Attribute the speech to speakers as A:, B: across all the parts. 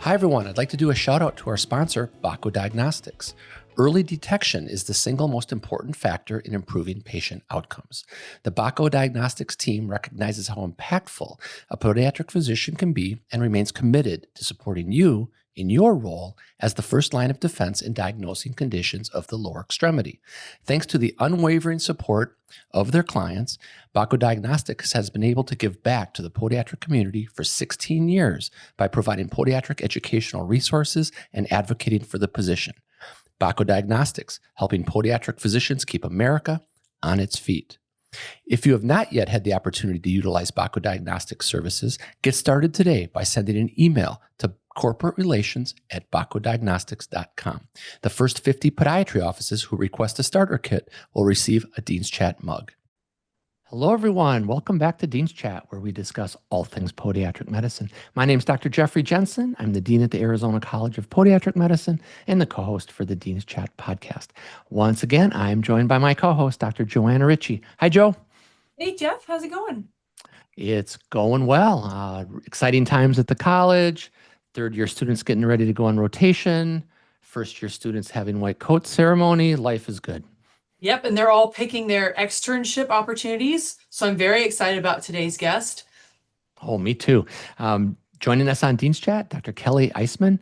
A: Hi everyone, I'd like to do a shout out to our sponsor, Bacco Diagnostics. Early detection is the single most important factor in improving patient outcomes. The Bacco Diagnostics team recognizes how impactful a podiatric physician can be and remains committed to supporting you in your role as the first line of defense in diagnosing conditions of the lower extremity. Thanks to the unwavering support of their clients, Bacco Diagnostics has been able to give back to the podiatric community for 16 years by providing podiatric educational resources and advocating for the position. Bacco Diagnostics, helping podiatric physicians keep America on its feet. If you have not yet had the opportunity to utilize Bacco Diagnostics services, get started today by sending an email to corporaterelations@baccodiagnostics.com. The first 50 podiatry offices who request a starter kit will receive a Dean's Chat mug. Hello, everyone. Welcome back to Dean's Chat, where we discuss all things podiatric medicine. My name is Dr. Jeffrey Jensen. I'm the Dean at the Arizona College of Podiatric Medicine and the co-host for the Dean's Chat podcast. Once again, I am joined by my co-host, Dr. Johanna Richey. Hi, Joe.
B: Hey, Jeff. How's it going?
A: It's going well. Exciting times at the college. Third-year students getting ready to go on rotation. First-year students having white coat ceremony. Life is good.
B: Yep, and they're all picking their externship opportunities. So I'm very excited about today's guest.
A: Oh, me too. Joining us on Dean's Chat, Dr. Kelli Iceman.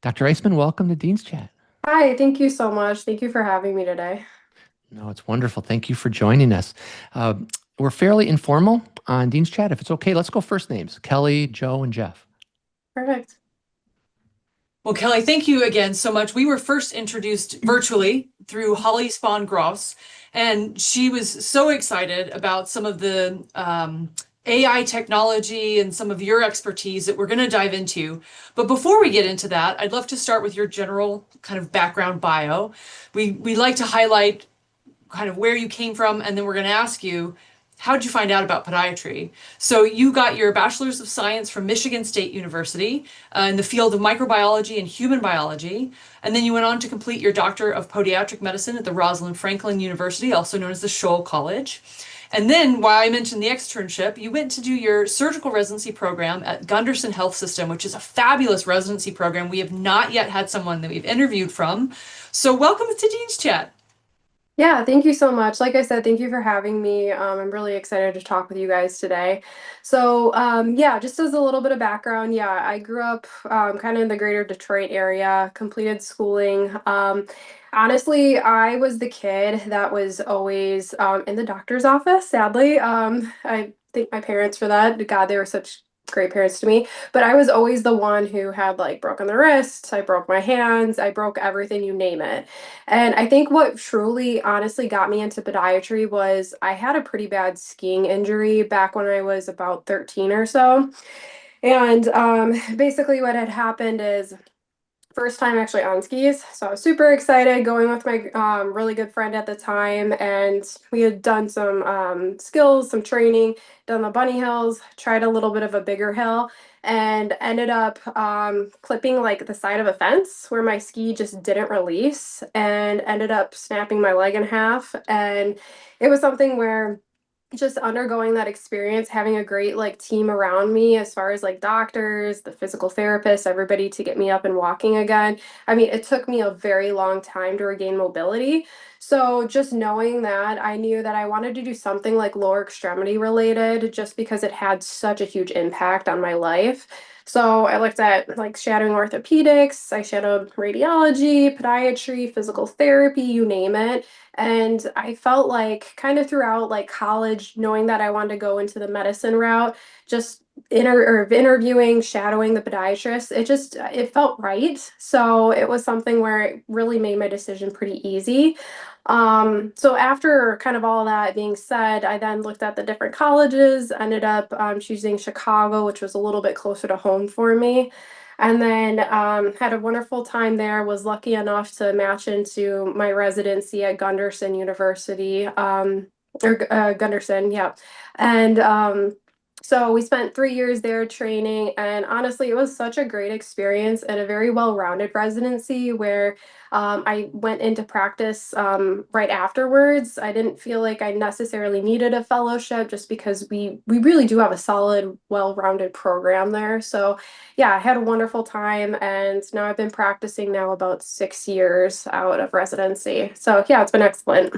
A: Dr. Iceman, welcome to Dean's Chat.
C: Hi, thank you so much. Thank you for having me today.
A: No, it's wonderful. Thank you for joining us. We're fairly informal on Dean's Chat. If it's okay, let's go first names. Kelli, Joe, and Jeff.
C: Perfect.
B: Well, Kelli, thank you again so much. We were first introduced virtually through Holly Spawn-Gross, and she was so excited about some of the AI technology and some of your expertise that we're going to dive into. But before we get into that, I'd love to start with your general kind of background bio. We like to highlight kind of where you came from, and then we're going to ask you, how did you find out about podiatry? So you got your Bachelor's of Science from Michigan State University in the field of Microbiology and Human Biology. And then you went on to complete your Doctor of Podiatric Medicine at the Rosalind Franklin University, also known as the Scholl College. And then, while I mentioned the externship, you went to do your surgical residency program at Gunderson Health System, which is a fabulous residency program. We have not yet had someone that we've interviewed from. So welcome to Dean's Chat.
C: Yeah, thank you so much. Like I said, thank you for having me. I'm really excited to talk with you guys today. So, yeah, just as a little bit of background, yeah, I grew up kind of in the greater Detroit area, completed schooling. Honestly, I was the kid that was always in the doctor's office, sadly. I thank my parents for that. God, they were such great parents to me. But I was always the one who had like broken the wrists, I broke my hands, I broke everything, you name it. And I think what truly honestly got me into podiatry was I had a pretty bad skiing injury back when I was about 13 or so. And basically what had happened is first time actually on skis. So I was super excited going with my really good friend at the time. And we had done some skills, some training, done the bunny hills, tried a little bit of a bigger hill, and ended up clipping like the side of a fence where my ski just didn't release and ended up snapping my leg in half. And it was something where just undergoing that experience, having a great like team around me as far as like doctors, the physical therapist, everybody to get me up and walking again. I mean, it took me a very long time to regain mobility. So just knowing that, I knew that I wanted to do something like lower extremity related just because it had such a huge impact on my life. So I looked at like shadowing orthopedics, I shadowed radiology, podiatry, physical therapy, you name it. And I felt like kind of throughout like college, knowing that I wanted to go into the medicine route, just interviewing, shadowing the podiatrist, it felt right. So it was something where it really made my decision pretty easy. So after kind of all that being said, I then looked at the different colleges, ended up choosing Chicago, which was a little bit closer to home for me. And then had a wonderful time there, was lucky enough to match into my residency at Gundersen University, or Gunderson, yeah. And So we spent 3 years there training, and honestly, it was such a great experience and a very well-rounded residency where I went into practice right afterwards. I didn't feel like I necessarily needed a fellowship just because we really do have a solid, well-rounded program there. So yeah, I had a wonderful time, and now I've been practicing now about 6 years out of residency. So yeah, it's been excellent.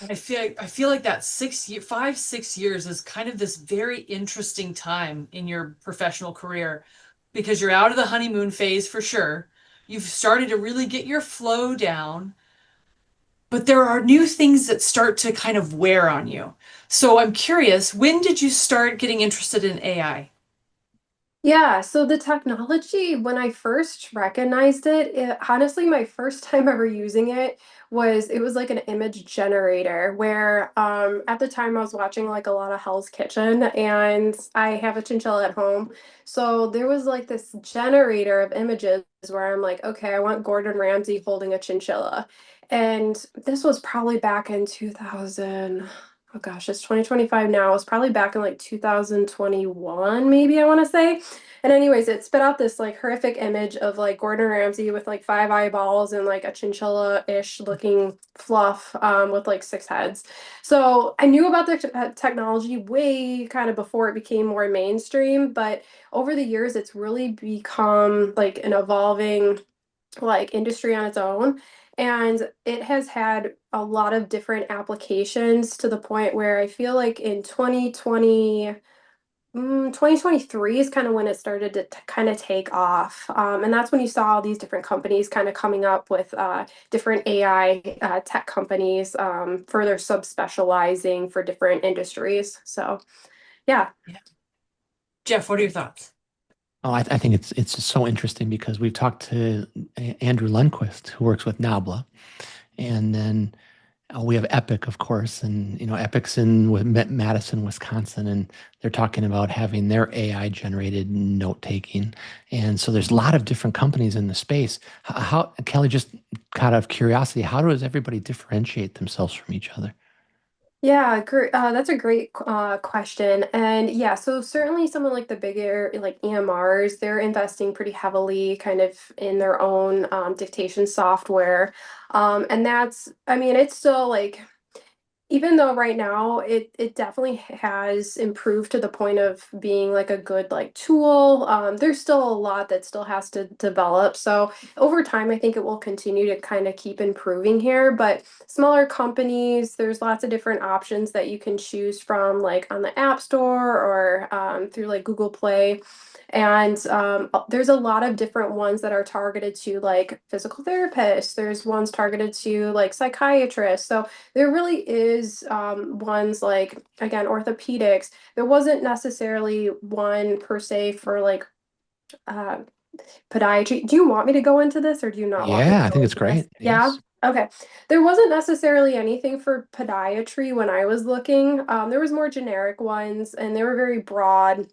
B: I feel like that 6 years is kind of this very interesting time in your professional career because you're out of the honeymoon phase for sure. You've started to really get your flow down, but there are new things that start to kind of wear on you. So I'm curious, when did you start getting interested in AI?
C: Yeah, so the technology, when I first recognized honestly, my first time ever using it was like an image generator where at the time I was watching like a lot of Hell's Kitchen and I have a chinchilla at home. So there was like this generator of images where I'm like, okay, I want Gordon Ramsay holding a chinchilla. And this was probably back in 2000. Oh gosh, it's 2025 now. It's probably back in like 2021, maybe I want to say. And anyways, it spit out this like horrific image of like Gordon Ramsay with like five eyeballs and like a chinchilla-ish looking fluff with like six heads. So I knew about the technology way kind of before it became more mainstream, but over the years, it's really become like an evolving like industry on its own. And it has had a lot of different applications to the point where I feel like in 2023 is kind of when it started to kind of take off. And that's when you saw all these different companies kind of coming up with different AI tech companies, further subspecializing for different industries. So, yeah.
B: Yeah. Jeff, what are your thoughts?
A: Oh, I think it's just so interesting because we've talked to Andrew Lundquist, who works with Nabla, and then we have Epic, of course, and Epic's in with Madison, Wisconsin, and they're talking about having their AI generated note taking, and so there's a lot of different companies in the space. How Kelly, just out of curiosity, how does everybody differentiate themselves from each other?
C: Yeah, that's a great question. And yeah, so certainly some of like the bigger like EMRs, they're investing pretty heavily kind of in their own dictation software. And I mean, it's still like even though right now it definitely has improved to the point of being like a good like tool, there's still a lot that still has to develop. So over time, I think it will continue to kind of keep improving here. But smaller companies, there's lots of different options that you can choose from, like on the App Store or through like Google Play. And there's a lot of different ones that are targeted to like physical therapists. There's ones targeted to like psychiatrists. So there really is ones like, again, orthopedics. There wasn't necessarily one per se for like uh, podiatry. Do you want me to go into this or do you not want me to
A: Yeah, I
C: go
A: think it's
C: into this?
A: great.
C: Yeah.
A: Yes.
C: Okay. There wasn't necessarily anything for podiatry when I was looking. There was more generic ones and they were very broad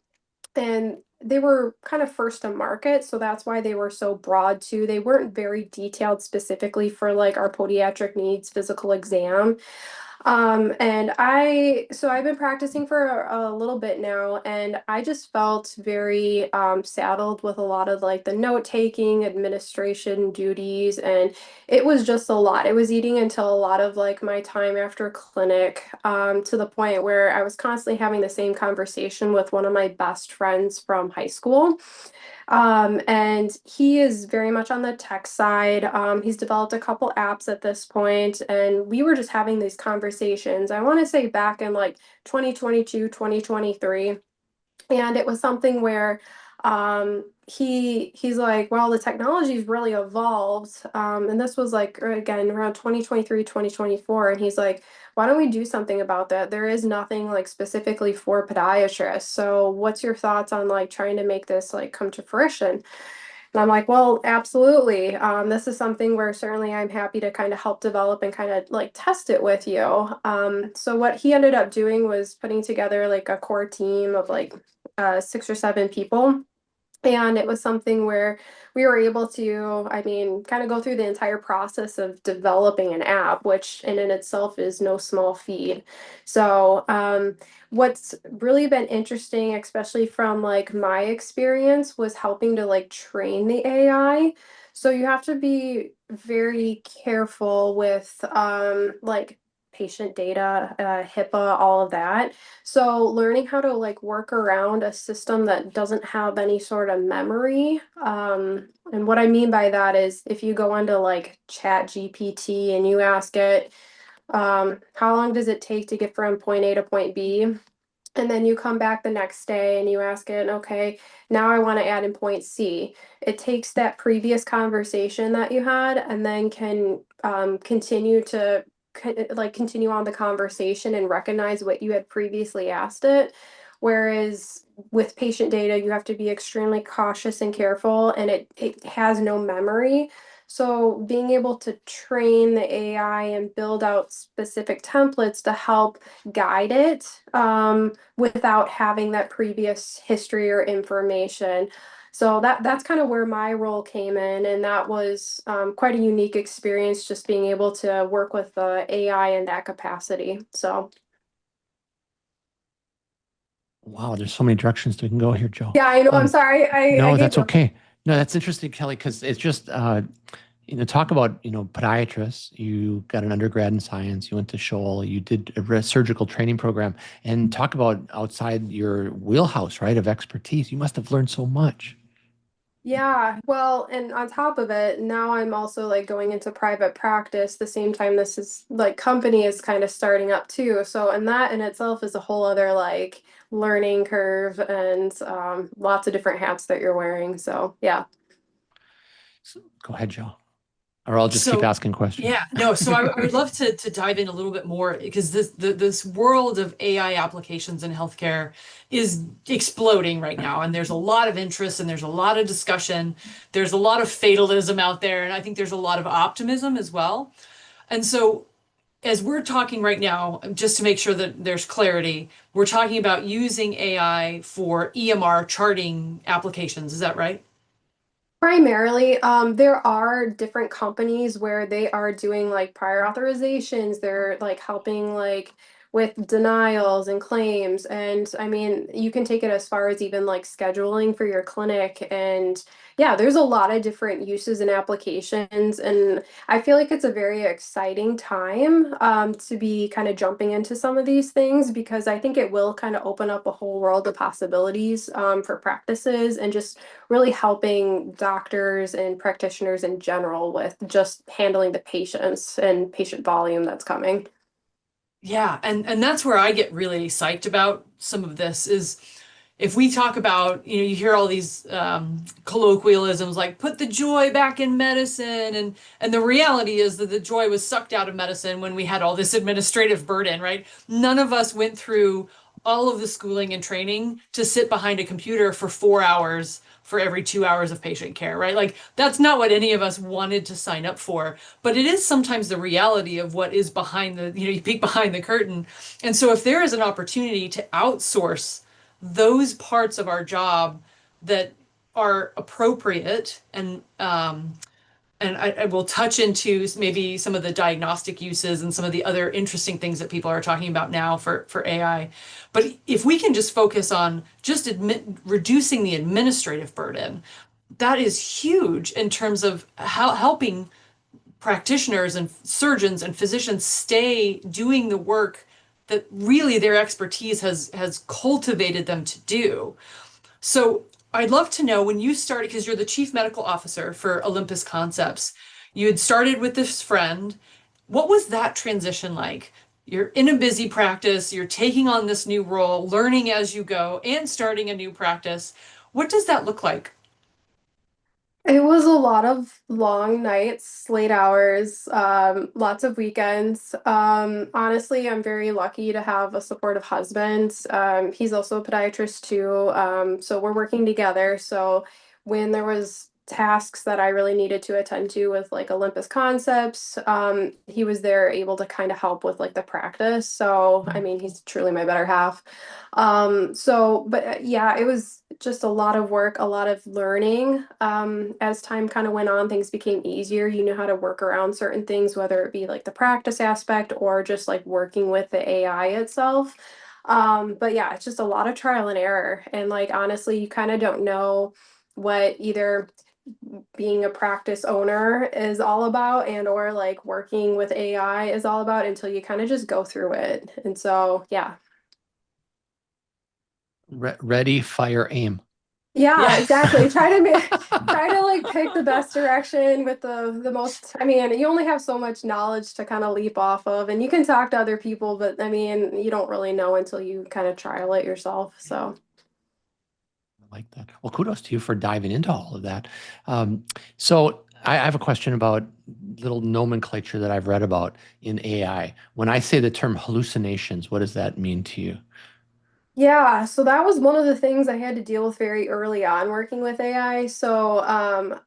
C: and they were kind of first to market, so that's why they were so broad too. They weren't very detailed specifically for like our podiatric needs physical exam. So I've been practicing for a little bit now, and I just felt very saddled with a lot of like the note taking, administration duties, and it was just a lot. It was eating into a lot of like my time after clinic, to the point where I was constantly having the same conversation with one of my best friends from high school. And he is very much on the tech side. He's developed a couple apps at this point, and we were just having these conversations. I want to say back in like 2022, 2023. And it was something where he's like, well, the technology's really evolved. And this was like again around 2023, 2024. And he's like, why don't we do something about that? There is nothing like specifically for podiatrists. So what's your thoughts on like trying to make this like come to fruition? And I'm like, well, absolutely. This is something where certainly I'm happy to kind of help develop and kind of like test it with you. So what he ended up doing was putting together like a core team of like 6 or 7 people. And it was something where we were able to, I mean, kind of go through the entire process of developing an app, which in itself is no small feat. So, what's really been interesting, especially from like my experience, was helping to like train the AI. So you have to be very careful with like patient data, HIPAA, all of that. So learning how to like work around a system that doesn't have any sort of memory. And what I mean by that is if you go onto like Chat GPT and you ask it, how long does it take to get from point A to point B? And then you come back the next day and you ask it, okay, now I want to add in point C. It takes that previous conversation that you had and then can continue to like continue on the conversation and recognize what you had previously asked it. Whereas with patient data, you have to be extremely cautious and careful, and it has no memory. So being able to train the AI and build out specific templates to help guide it without having that previous history or information. So that's kind of where my role came in, and that was quite a unique experience, just being able to work with the AI in that capacity. So
A: Wow, there's so many directions we can go here, Joe.
C: yeah, I know. I'm sorry. I
A: No,
C: gave
A: that's
C: you.
A: okay. No, that's interesting, Kelly, because it's just talk about podiatrists. You got an undergrad in science. You went to Scholl. You did a surgical training program, and talk about outside your wheelhouse, right, of expertise. You must have learned so much.
C: Yeah, well, and on top of it, now I'm also like going into private practice the same time this is like company is kind of starting up too. So, and that in itself is a whole other like learning curve and lots of different hats that you're wearing. So, yeah.
A: So, go ahead, Joe, or I'll just keep
B: So
A: asking questions.
B: yeah, no, so I would love to dive in a little bit more because this world of AI applications in healthcare is exploding right now, and there's a lot of interest and there's a lot of discussion. There's a lot of fatalism out there, and I think there's a lot of optimism as well. And so as we're talking right now, just to make sure that there's clarity, we're talking about using AI for EMR charting applications. Is that right?
C: Primarily, there are different companies where they are doing like prior authorizations. They're like helping like with denials and claims. And I mean, you can take it as far as even like scheduling for your clinic. And yeah, there's a lot of different uses and applications. And I feel like it's a very exciting time to be kind of jumping into some of these things because I think it will kind of open up a whole world of possibilities for practices and just really helping doctors and practitioners in general with just handling the patients and patient volume that's coming.
B: Yeah, and that's where I get really psyched about some of this is if we talk about, you hear all these colloquialisms like put the joy back in medicine, and the reality is that the joy was sucked out of medicine when we had all this administrative burden, right? None of us went through all of the schooling and training to sit behind a computer for 4 hours for every 2 hours of patient care, right? Like that's not what any of us wanted to sign up for, but it is sometimes the reality of what is behind the, you peek behind the curtain. And so if there is an opportunity to outsource those parts of our job that are appropriate and I will touch into maybe some of the diagnostic uses and some of the other interesting things that people are talking about now for AI. But if we can just focus on just reducing the administrative burden, that is huge in terms of how helping practitioners and surgeons and physicians stay doing the work that really their expertise has cultivated them to do. So I'd love to know when you started, because you're the chief medical officer for Olympus Concepts, you had started with this friend. What was that transition like? You're in a busy practice, you're taking on this new role, learning as you go, and starting a new practice. What does that look like?
C: It was a lot of long nights, late hours, lots of weekends. Honestly, I'm very lucky to have a supportive husband. He's also a podiatrist too. So we're working together. So when there was tasks that I really needed to attend to with like Olympus Concepts, he was there able to kind of help with like the practice. So, I mean, he's truly my better half. But yeah, it was just a lot of work, a lot of learning. As time kind of went on, things became easier. You knew how to work around certain things, whether it be like the practice aspect or just like working with the AI itself. But yeah, it's just a lot of trial and error. And like honestly, you kind of don't know what either being a practice owner is all about and or like working with AI is all about until you kind of just go through it. And so, yeah.
A: Ready, fire, aim.
C: Yeah,
B: Yeah.
C: exactly. Try to like pick the best direction with the most. I mean, you only have so much knowledge to kind of leap off of, and you can talk to other people, but I mean, you don't really know until you kind of trial it yourself. So.
A: I like that. Well, kudos to you for diving into all of that. So I have a question about little nomenclature that I've read about in AI. When I say the term hallucinations, what does that mean to you?
C: Yeah, so that was one of the things I had to deal with very early on working with AI. So,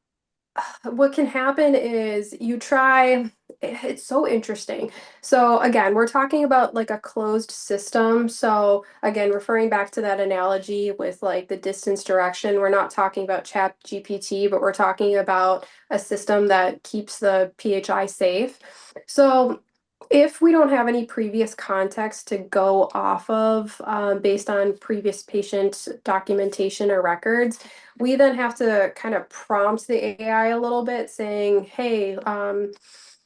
C: what can happen is you try, it's so interesting. So again, we're talking about like a closed system. So again, referring back to that analogy with like the distance direction, we're not talking about Chat GPT, but we're talking about a system that keeps the PHI safe. So if we don't have any previous context to go off of based on previous patient documentation or records, we then have to kind of prompt the AI a little bit saying, hey,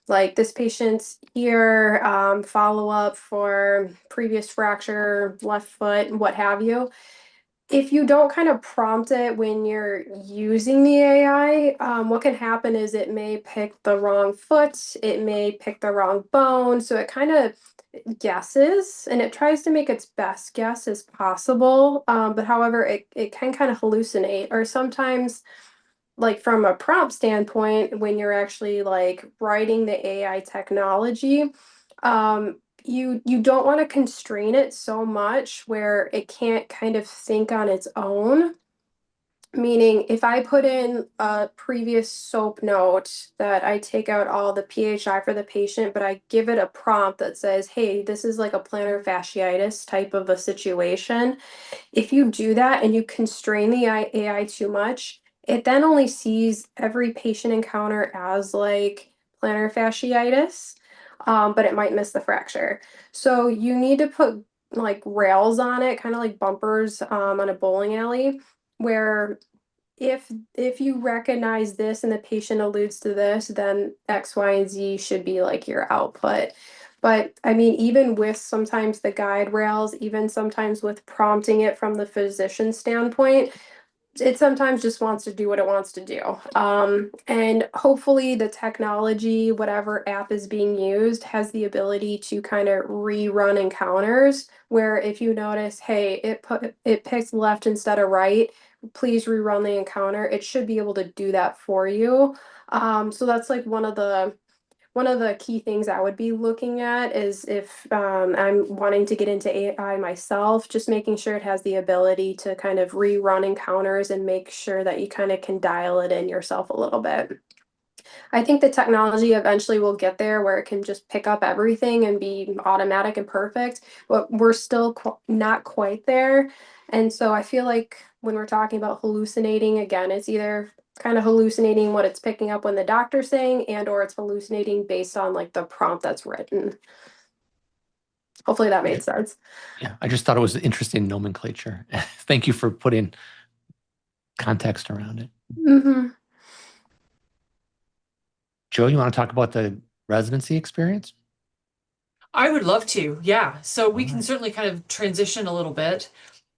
C: like this patient's here, follow up for previous fracture, left foot, what have you. If you don't kind of prompt it when you're using the AI, what can happen is it may pick the wrong foot, it may pick the wrong bone. So it kind of guesses and it tries to make its best guess as possible. But however, it can kind of hallucinate, or sometimes like from a prompt standpoint, when you're actually like writing the AI technology, you don't want to constrain it so much where it can't kind of think on its own. Meaning, if I put in a previous soap note that I take out all the PHI for the patient, but I give it a prompt that says, hey, this is like a plantar fasciitis type of a situation. If you do that and you constrain the AI too much, it then only sees every patient encounter as like plantar fasciitis, but it might miss the fracture. So you need to put like rails on it, kind of like bumpers on a bowling alley, where if you recognize this and the patient alludes to this, then X, Y, and Z should be like your output. But I mean, even with sometimes the guide rails, even sometimes with prompting it from the physician standpoint, it sometimes just wants to do what it wants to do. And hopefully the technology, whatever app is being used, has the ability to kind of rerun encounters where if you notice, hey, it picks left instead of right, please rerun the encounter. It should be able to do that for you. So that's like one of the key things I would be looking at is if I'm wanting to get into AI myself, just making sure it has the ability to kind of rerun encounters and make sure that you kind of can dial it in yourself a little bit. I think the technology eventually will get there where it can just pick up everything and be automatic and perfect, but we're still not quite there. And so I feel like when we're talking about hallucinating, again, it's either kind of hallucinating what it's picking up when the doctor's saying and or it's hallucinating based on like the prompt that's written. Hopefully that made sense.
A: Yeah, I just thought it was interesting nomenclature. Thank you for putting context around it.
C: Mm-hmm.
A: Joe, you want to talk about the residency experience?
B: I would love to. Yeah. So we
A: All
B: can
A: right.
B: certainly kind of transition a little bit.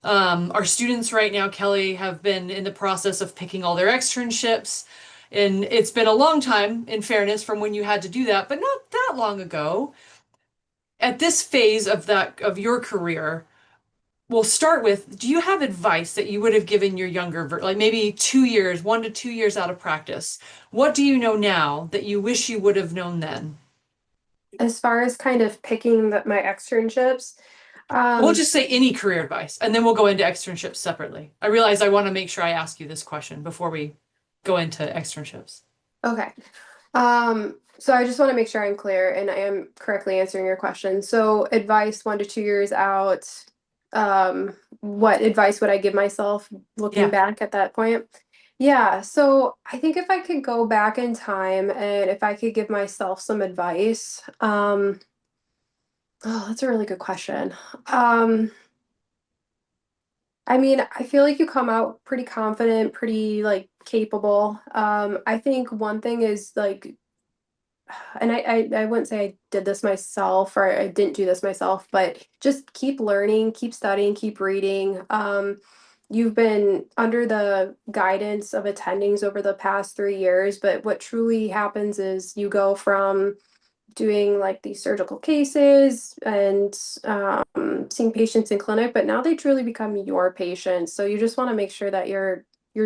B: Our students right now, Kelly, have been in the process of picking all their externships. And it's been a long time, in fairness, from when you had to do that, but not that long ago. At this phase of your career, we'll start with, do you have advice that you would have given your younger, like maybe 2 years, 1 to 2 years out of practice? What do you know now that you wish you would have known then?
C: As far as kind of picking my externships,
B: We'll
C: um,
B: just say any career advice, and then we'll go into externships separately. I realize I want to make sure I ask you this question before we go into externships.
C: Okay. So I just want to make sure I'm clear and I am correctly answering your question. So advice 1 to 2 years out, what advice would I give myself looking
B: Yeah.
C: back at that point? Yeah, so I think if I could go back in time and if I could give myself some advice, oh, that's a really good question. I mean, I feel like you come out pretty confident, pretty like capable. I think one thing is like, and I wouldn't say I did this myself or I didn't do this myself, but just keep learning, keep studying, keep reading. You've been under the guidance of attendings over the past 3 years, but what truly happens is you go from doing like these surgical cases and seeing patients in clinic, but now they truly become your patients. So you just want to make sure that you're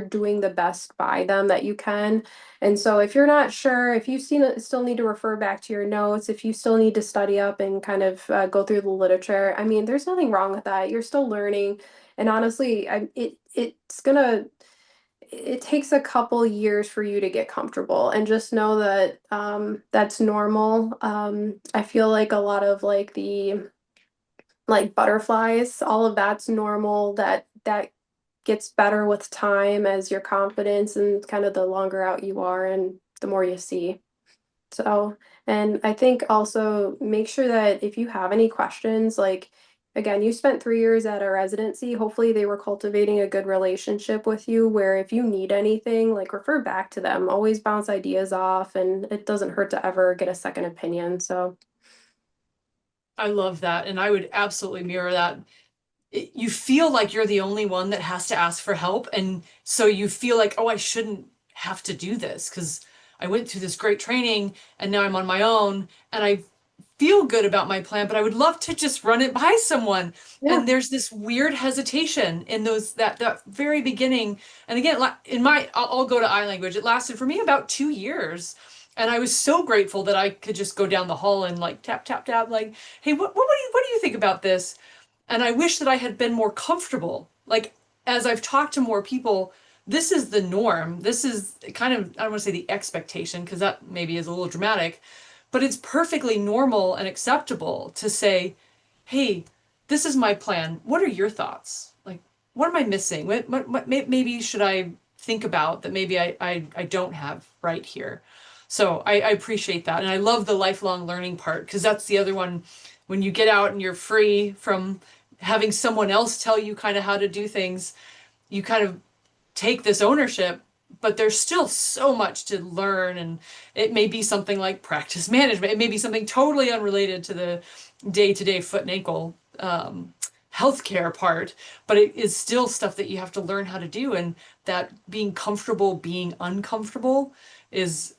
C: doing the best by them that you can. And so if you're not sure, if you still need to refer back to your notes, if you still need to study up and kind of go through the literature, I mean, there's nothing wrong with that. You're still learning. And honestly, it takes a couple years for you to get comfortable and just know that that's normal. I feel like a lot of like the like butterflies, all of that's normal. That gets better with time as your confidence and kind of the longer out you are and the more you see. So, and I think also make sure that if you have any questions, like again, you spent 3 years at a residency. Hopefully, they were cultivating a good relationship with you where if you need anything, like refer back to them, always bounce ideas off, and it doesn't hurt to ever get a second opinion. So,
B: I love that. And I would absolutely mirror that. You feel like you're the only one that has to ask for help. And so you feel like, oh, I shouldn't have to do this because I went through this great training and now I'm on my own and I feel good about my plan, but I would love to just run it by someone.
C: yeah.
B: And there's this weird hesitation in that very beginning. And again, I'll go to I language. It lasted for me about 2 years. And I was so grateful that I could just go down the hall and like tap, tap, tap, like, hey, what do you think about this? And I wish that I had been more comfortable. Like, as I've talked to more people, this is the norm. This is kind of, I don't want to say the expectation, because that maybe is a little dramatic, but it's perfectly normal and acceptable to say, hey, this is my plan. What are your thoughts? Like, what am I missing? What maybe should I think about that maybe I don't have right here? So I appreciate that. And I love the lifelong learning part because that's the other one. When you get out and you're free from having someone else tell you kind of how to do things, you kind of take this ownership, but there's still so much to learn. And it may be something like practice management. It may be something totally unrelated to the day-to-day foot and ankle healthcare part, but it is still stuff that you have to learn how to do. And that being comfortable, being uncomfortable is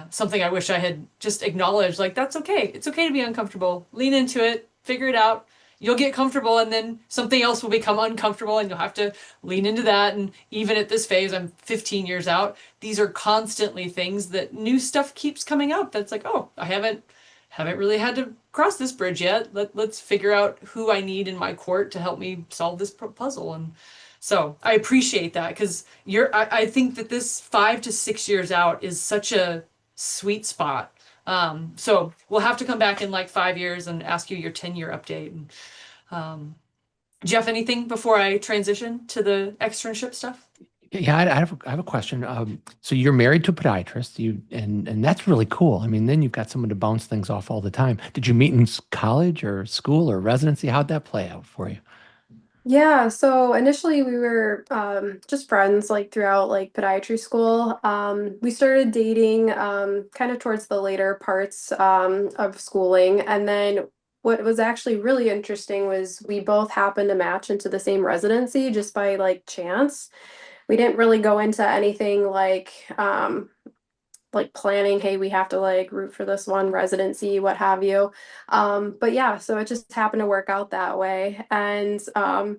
B: something I wish I had just acknowledged. Like, that's okay. It's okay to be uncomfortable. Lean into it, figure it out. You'll get comfortable and then something else will become uncomfortable and you'll have to lean into that. And even at this phase, I'm 15 years out. These are constantly things that new stuff keeps coming up. That's like, oh, I haven't really had to cross this bridge yet. Let's figure out who I need in my court to help me solve this puzzle. And so I appreciate that because I think that this 5 to 6 years out is such a sweet spot. So we'll have to come back in like 5 years and ask you your 10-year update. And, Jeff, anything before I transition to the externship stuff?
A: Yeah, I have a question. So you're married to a podiatrist, and that's really cool. I mean, then you've got someone to bounce things off all the time. Did you meet in college or school or residency? How'd that play out for you?
C: Yeah, so initially we were just friends like throughout like podiatry school. We started dating kind of towards the later parts of schooling. And then what was actually really interesting was we both happened to match into the same residency just by like chance. We didn't really go into anything like planning, hey, we have to like root for this one residency, what have you. But yeah, so it just happened to work out that way. And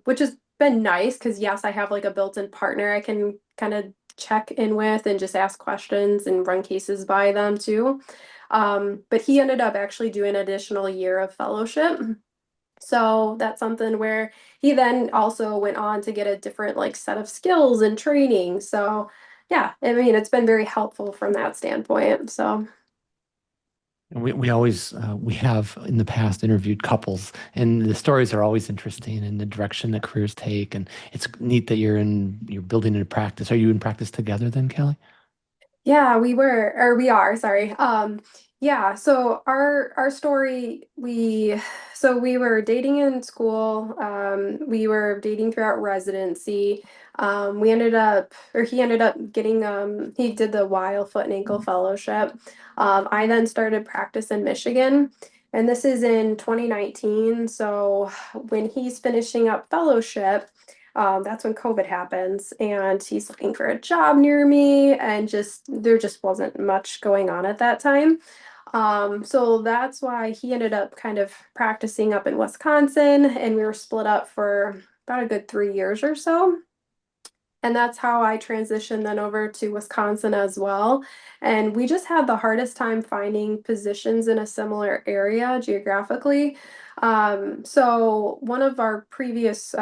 C: which has been nice because yes, I have like a built-in partner I can kind of check in with and just ask questions and run cases by them too. But he ended up actually doing an additional year of fellowship. So that's something where he then also went on to get a different like set of skills and training. So yeah, I mean, it's been very helpful from that standpoint. So
A: And we always we have in the past interviewed couples, and the stories are always interesting and the direction that careers take. And it's neat that you're building into practice. Are you in practice together then, Kelly?
C: yeah, we are, sorry. Yeah, so our story, we were dating in school. We were dating throughout residency. We ended up, or he ended up getting, he did the Weil Foot and Ankle Fellowship. I then started practice in Michigan, and this is in 2019. So when he's finishing up fellowship, that's when COVID happens, and he's looking for a job near me, and just there just wasn't much going on at that time. So that's why he ended up kind of practicing up in Wisconsin, and we were split up for about a good 3 years or so. And that's how I transitioned then over to Wisconsin as well. And we just had the hardest time finding positions in a similar area geographically. So one of our previous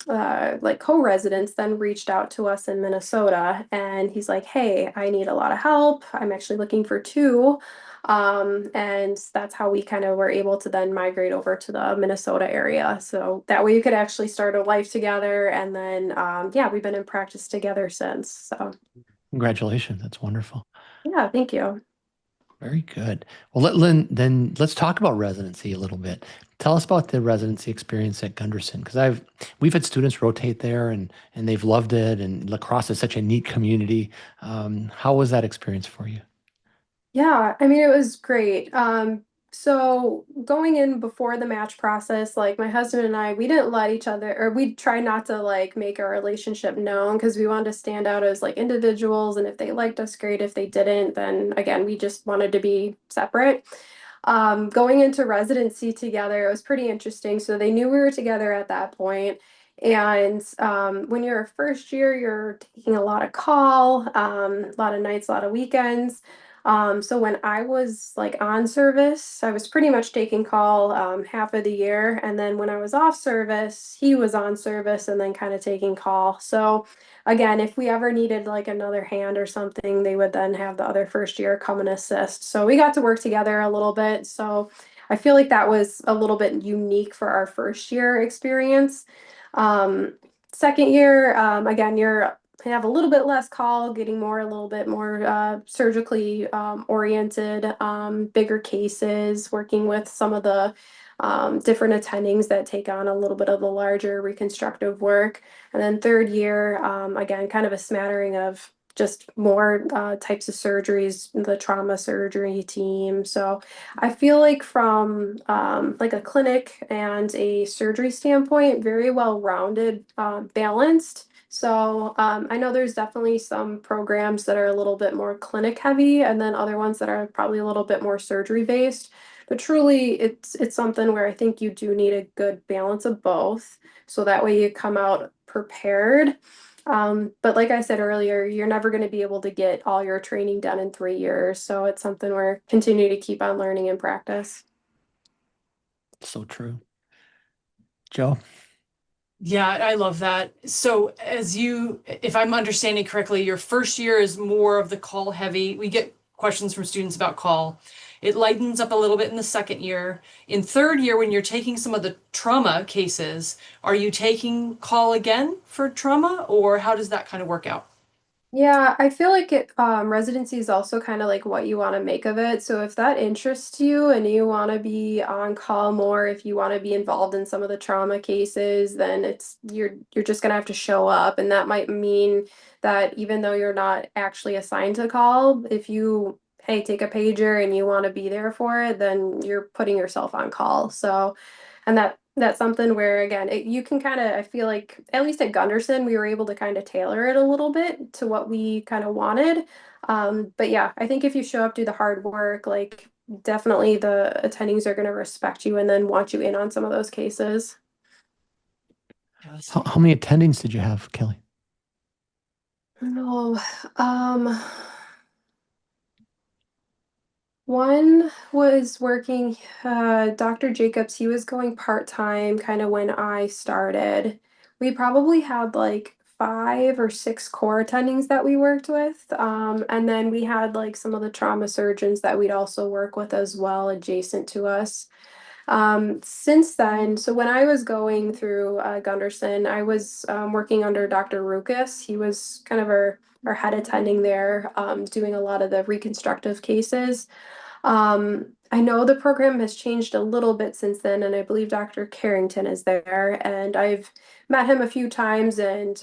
C: like co-residents then reached out to us in Minnesota, and he's like, "Hey, I need a lot of help. I'm actually looking for two." And that's how we kind of were able to then migrate over to the Minnesota area. So that way you could actually start a life together. And then, yeah, we've been in practice together since. So,
A: Congratulations. That's wonderful.
C: yeah, thank you.
A: Very good. Well, Lynn, then let's talk about residency a little bit. Tell us about the residency experience at Gunderson, because we've had students rotate there and they've loved it, and La Crosse is such a neat community. How was that experience for you?
C: Yeah, I mean, it was great. So going in before the match process, like my husband and I, we didn't let each other, or we tried not to like make our relationship known because we wanted to stand out as like individuals. And if they liked us, great. If they didn't, then again, we just wanted to be separate. Going into residency together, it was pretty interesting. So they knew we were together at that point. And when you're a first year, you're taking a lot of call, a lot of nights, a lot of weekends. So when I was like on service, I was pretty much taking call half of the year. And then when I was off service, he was on service and then kind of taking call. So again, if we ever needed like another hand or something, they would then have the other first year come and assist. So we got to work together a little bit. So I feel like that was a little bit unique for our first year experience. Um, Second year, again, you're have a little bit less call, getting more a little bit more surgically oriented, bigger cases, working with some of the different attendings that take on a little bit of the larger reconstructive work. And then third year, again, kind of a smattering of just more types of surgeries, the trauma surgery team. So I feel like from like a clinic and a surgery standpoint, very well rounded, balanced. So I know there's definitely some programs that are a little bit more clinic heavy, and then other ones that are probably a little bit more surgery based. But truly, it's something where I think you do need a good balance of both, so that way you come out prepared. But like I said earlier, you're never going to be able to get all your training done in 3 years. So it's something where continue to keep on learning and practice.
A: So true. Joe?
B: Yeah, I love that. So, if I'm understanding correctly, your first year is more of the call heavy. We get questions from students about call. It lightens up a little bit in the second year. In third year, when you're taking some of the trauma cases, are you taking call again for trauma, or how does that kind of work out?
C: Yeah, I feel like it residency is also kind of like what you want to make of it. So if that interests you and you want to be on call more, if you want to be involved in some of the trauma cases, then you're just gonna have to show up. And that might mean that even though you're not actually assigned to call, if you hey, take a pager and you want to be there for it, then you're putting yourself on call. So and that's something where again you can kind of I feel like at least at Gunderson we were able to kind of tailor it a little bit to what we kind of wanted. But yeah, I think if you show up, do the hard work, like definitely the attendings are going to respect you and then want you in on some of those cases.
B: Yes.
A: How many attendings did you have, Kelly?
C: No, um, one was working, Dr. Jacobs, he was going part-time kind of when I started. We probably had like 5 or 6 core attendings that we worked with. And then we had like some of the trauma surgeons that we'd also work with as well, adjacent to us. Since then, so when I was going through Gunderson, I was working under Dr. Rukas. He was kind of our head attending there, doing a lot of the reconstructive cases. I know the program has changed a little bit since then, and I believe Dr. Carrington is there, and I've met him a few times, and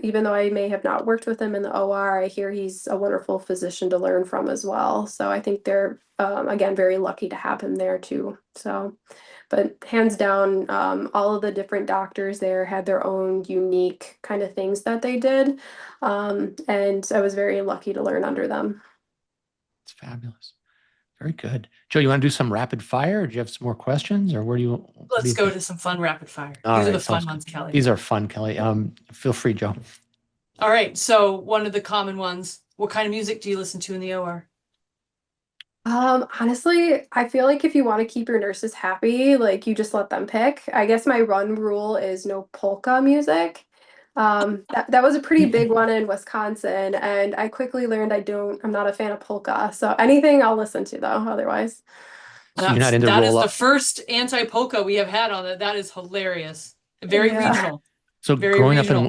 C: even though I may have not worked with him in the OR, I hear he's a wonderful physician to learn from as well. So I think they're, again, very lucky to have him there too. So, but hands down, all of the different doctors there had their own unique kind of things that they did, and I was very lucky to learn under them.
A: It's fabulous. Very good. Joe, you want to do some rapid fire, or do you have some more questions, or where do you?
B: Let's go to some fun rapid fire.
A: All
B: These are
A: right,
B: the fun
A: sounds
B: ones,
A: good.
B: Kelli.
A: These are fun, Kelli. Feel free, Joe.
B: All right. So one of the common ones, what kind of music do you listen to in the OR?
C: Honestly, I feel like if you want to keep your nurses happy, like you just let them pick. I guess my run rule is no polka music. That was a pretty big one in Wisconsin, and I quickly learned I'm not a fan of polka. So anything I'll listen to though, otherwise.
A: So you're not into
B: That is
A: roll
B: the
A: up.
B: first anti-polka we have had on it. That is hilarious. Very
C: Yeah.
B: regional.
A: So
B: Very
A: growing
B: regional.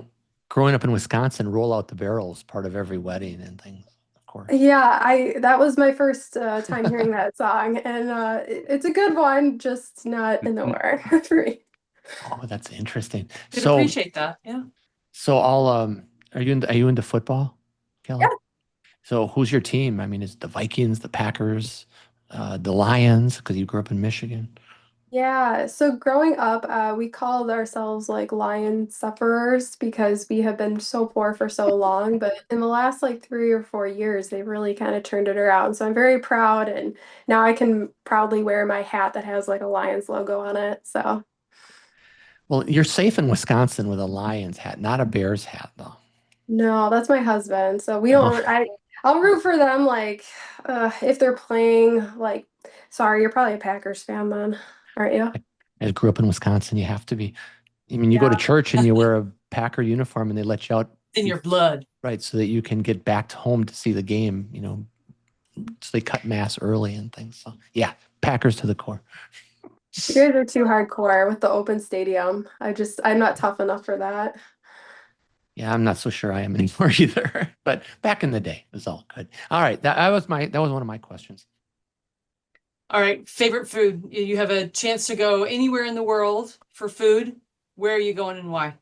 A: up in Wisconsin, roll out the barrels, part of every wedding and things, of course.
C: Yeah, that was my first time hearing that song, and it's a good one, just not in the OR for me.
A: Oh, that's interesting.
B: Could
A: So,
B: appreciate that. Yeah.
A: so I'll are you into football,
C: Yeah.
A: Kelli? So who's your team? I mean, is it the Vikings, the Packers, the Lions, because you grew up in Michigan?
C: Yeah, so growing up, we called ourselves like lion sufferers because we have been so poor for so long. But in the last like 3 or 4 years, they really kind of turned it around. So I'm very proud, and now I can proudly wear my hat that has like a Lions logo on it. So
A: Well, you're safe in Wisconsin with a Lions hat, not a Bears hat, though.
C: no, that's my husband. So we
A: Oh,
C: don't. I'll root for them like if they're playing. Like, sorry, you're probably a Packers fan then, aren't you?
A: I grew up in Wisconsin. You have to be. I mean, you go to
C: Yeah.
A: church and you wear a Packer uniform, and they let you out,
B: In your blood.
A: right, so that you can get back to home to see the game. So they cut mass early and things. So yeah, Packers to the core.
C: You guys are too hardcore with the open stadium. I'm not tough enough for that.
A: Yeah, I'm not so sure I am anymore either. But back in the day, it was all good. All right, that was one of my questions.
B: All right. Favorite food. You have a chance to go anywhere in the world for food. Where are you going and why?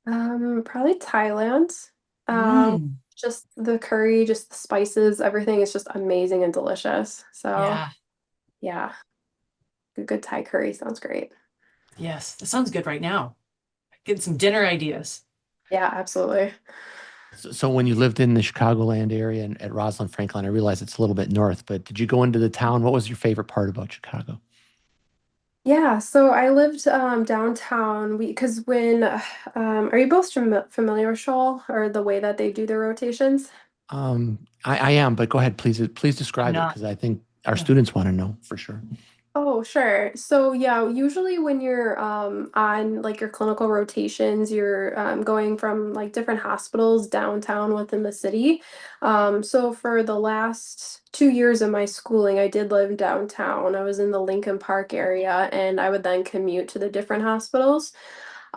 C: Probably Thailand. Um,
B: Mm,
C: just the curry, just the spices, everything is just amazing and delicious. So
B: yeah.
C: yeah, a good Thai curry sounds great.
B: Yes. That sounds good right now. Getting some dinner ideas.
C: Yeah, absolutely.
A: So when you lived in the Chicagoland area and at Rosalind Franklin, I realize it's a little bit north, but did you go into the town? What was your favorite part about Chicago?
C: Yeah, so I lived downtown. Because when are you both familiar with Scholl or the way that they do their rotations?
A: I am, but go ahead, please
B: I'm
A: describe it
B: not.
A: because I think our
B: Yeah.
A: students want to know for sure.
C: Oh, sure. So yeah, usually when you're on like your clinical rotations, you're going from like different hospitals downtown within the city. So for the last 2 years of my schooling, I did live downtown. I was in the Lincoln Park area, and I would then commute to the different hospitals.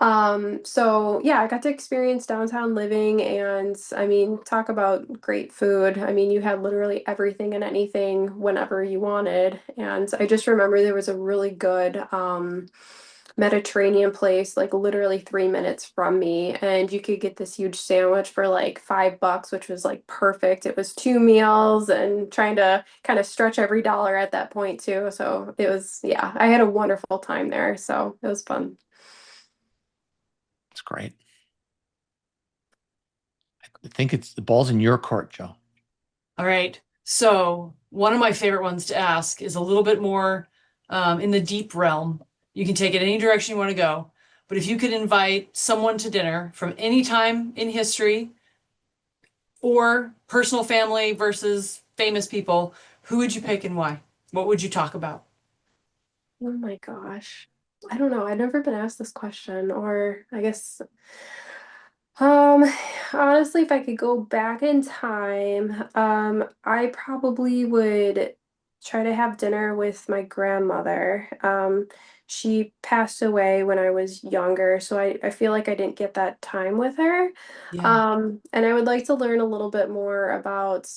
C: So yeah, I got to experience downtown living, and I mean, talk about great food. I mean, you had literally everything and anything whenever you wanted. And I just remember there was a really good Mediterranean place, like literally 3 minutes from me, and you could get this huge sandwich for like $5, which was like perfect. It was 2 meals, and trying to kind of stretch every dollar at that point too. So it was, yeah, I had a wonderful time there. So it was fun.
A: It's great. I think it's the ball's in your court, Joe.
B: All right. So one of my favorite ones to ask is a little bit more in the deep realm. You can take it any direction you want to go. But if you could invite someone to dinner from any time in history or personal family versus famous people, who would you pick and why? What would you talk about?
C: Oh my gosh. I don't know. I've never been asked this question, or I guess Um, Honestly, if I could go back in time, I probably would try to have dinner with my grandmother. She passed away when I was younger, so I feel like I didn't get that time with her.
B: Yeah.
C: And I would like to learn a little bit more about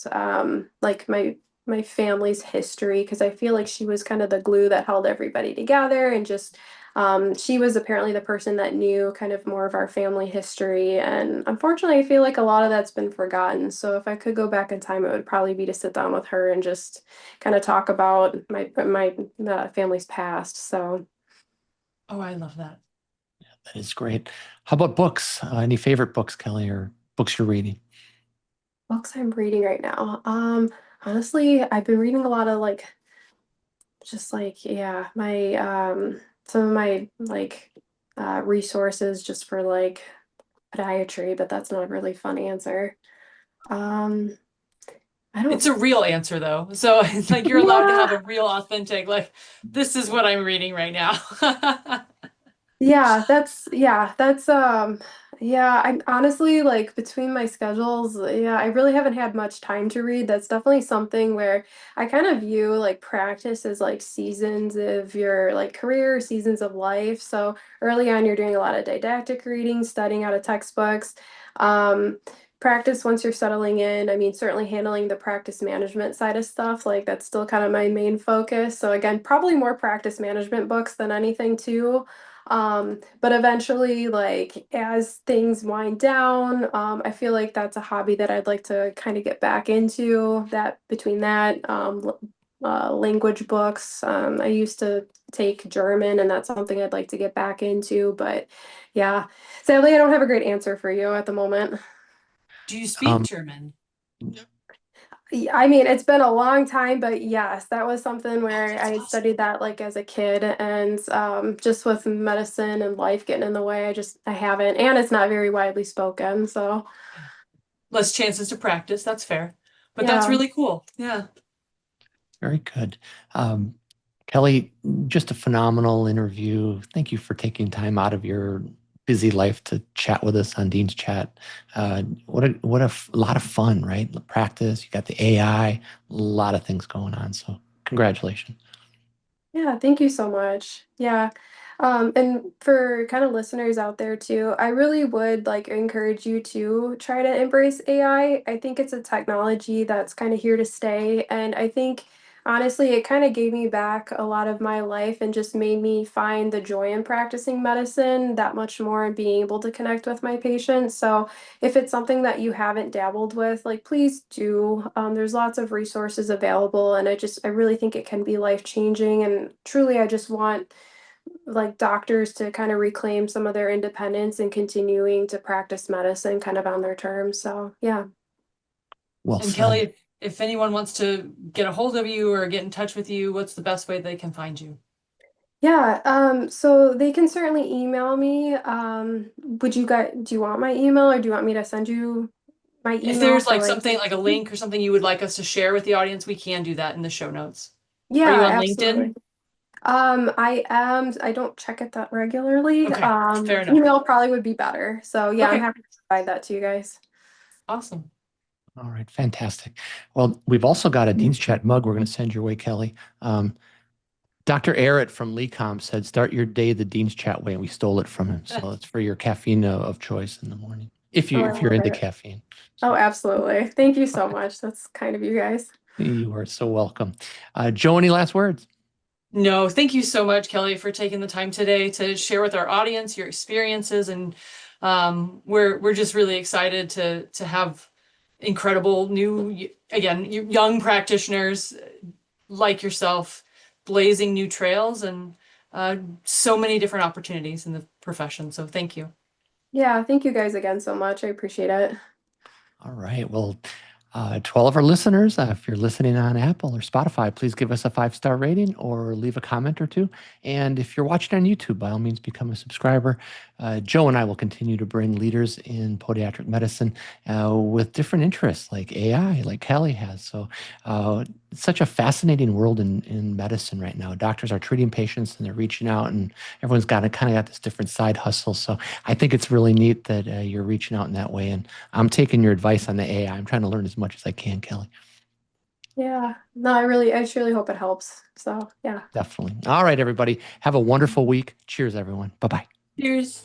C: like my family's history because I feel like she was kind of the glue that held everybody together and just she was apparently the person that knew kind of more of our family history, and unfortunately, I feel like a lot of that's been forgotten. So if I could go back in time, it would probably be to sit down with her and just kind of talk about my family's past. So
B: Oh, I love that.
A: That is great. How about books? Any favorite books, Kelly, or books you're reading?
C: books I'm reading right now. Honestly, I've been reading a lot of like just like yeah, my some of my like resources just for like podiatry, but that's not a really fun answer. Um, I
B: It's
C: don't,
B: a real answer though. So it's like you're allowed to
C: yeah,
B: have a real authentic, like, this is what I'm reading right now.
C: yeah, I'm honestly like between my schedules, yeah, I really haven't had much time to read. That's definitely something where I kind of view like practice as like seasons of your like career, seasons of life. So early on, you're doing a lot of didactic reading, studying out of textbooks. Um, Practice once you're settling in, I mean, certainly handling the practice management side of stuff, like that's still kind of my main focus. So again, probably more practice management books than anything too. But eventually, like as things wind down, I feel like that's a hobby that I'd like to kind of get back into. That between that, language books. I used to take German, and that's something I'd like to get back into. But yeah, sadly, I don't have a great answer for you at the moment.
B: Do you speak
A: Um,
B: German?
C: I mean, it's been a long time, but yes, that was something
B: Oh,
C: where I
B: that's
C: had
B: awesome.
C: studied that like as a kid, and just with medicine and life getting in the way, I haven't, and it's not very widely spoken. So
B: Yeah. Less chances to practice. That's fair. But that's
C: yeah,
B: really cool. Yeah.
A: Very good. Um, Kelly, just a phenomenal interview. Thank you for taking time out of your busy life to chat with us on Dean's Chat. What a lot of fun, right? The practice, you got the AI, a lot of things going on. So congratulations.
C: yeah, thank you so much. Yeah. And for kind of listeners out there too, I really would like encourage you to try to embrace AI. I think it's a technology that's kind of here to stay. And I think honestly, it kind of gave me back a lot of my life and just made me find the joy in practicing medicine that much more and being able to connect with my patients. So if it's something that you haven't dabbled with, like please do. There's lots of resources available, and I really think it can be life changing. And truly, I just want like doctors to kind of reclaim some of their independence and continuing to practice medicine kind of on their terms. So yeah.
A: Well
B: And Kelly,
A: said.
B: if anyone wants to get a hold of you or get in touch with you, what's the best way they can find you?
C: Yeah, so they can certainly email me. Do you want my email or do you want me to send you my
B: If
C: email
B: there's
C: for
B: like
C: like,
B: something like a link or something you would like us to share with the audience, we can do that in the show notes. Are you
C: yeah,
B: on
C: absolutely.
B: LinkedIn?
C: I don't check it that regularly.
B: Okay, fair enough.
C: Email probably would be better. So yeah, I'm
B: Okay,
C: happy to provide that to you guys.
B: awesome.
A: All right, fantastic. Well, we've also got a Dean's Chat mug we're going to send your way, Kelly. Dr. Arrett from LeCom said, "Start your day the Dean's Chat way," and we stole it from him. So it's for your caffeine of choice in the morning,
C: Oh, I
A: if you're
C: love
A: into
C: it.
A: caffeine.
C: Oh,
A: So,
C: absolutely. Thank you so
A: okay,
C: much. That's kind of you guys.
A: you are so welcome. Joe, any last words?
B: No, thank you so much, Kelly, for taking the time today to share with our audience your experiences, and we're just really excited to have incredible new, again, young practitioners like yourself blazing new trails and so many different opportunities in the profession. So thank you.
C: Yeah, thank you guys again so much. I appreciate it.
A: All right. Well, to all of our listeners, if you're listening on Apple or Spotify, please give us a 5-star rating or leave a comment or two. And if you're watching on YouTube, by all means, become a subscriber. Joe and I will continue to bring leaders in podiatric medicine with different interests like AI, like Kelli has. So it's such a fascinating world in medicine right now. Doctors are treating patients and they're reaching out, and everyone's got kind of got this different side hustle. So I think it's really neat that you're reaching out in that way. And I'm taking your advice on the AI. I'm trying to learn as much as I can, Kelli.
C: Yeah, no, I truly hope it helps. So yeah.
A: Definitely. All right, everybody. Have a wonderful week. Cheers, everyone. Bye-bye.
B: Cheers.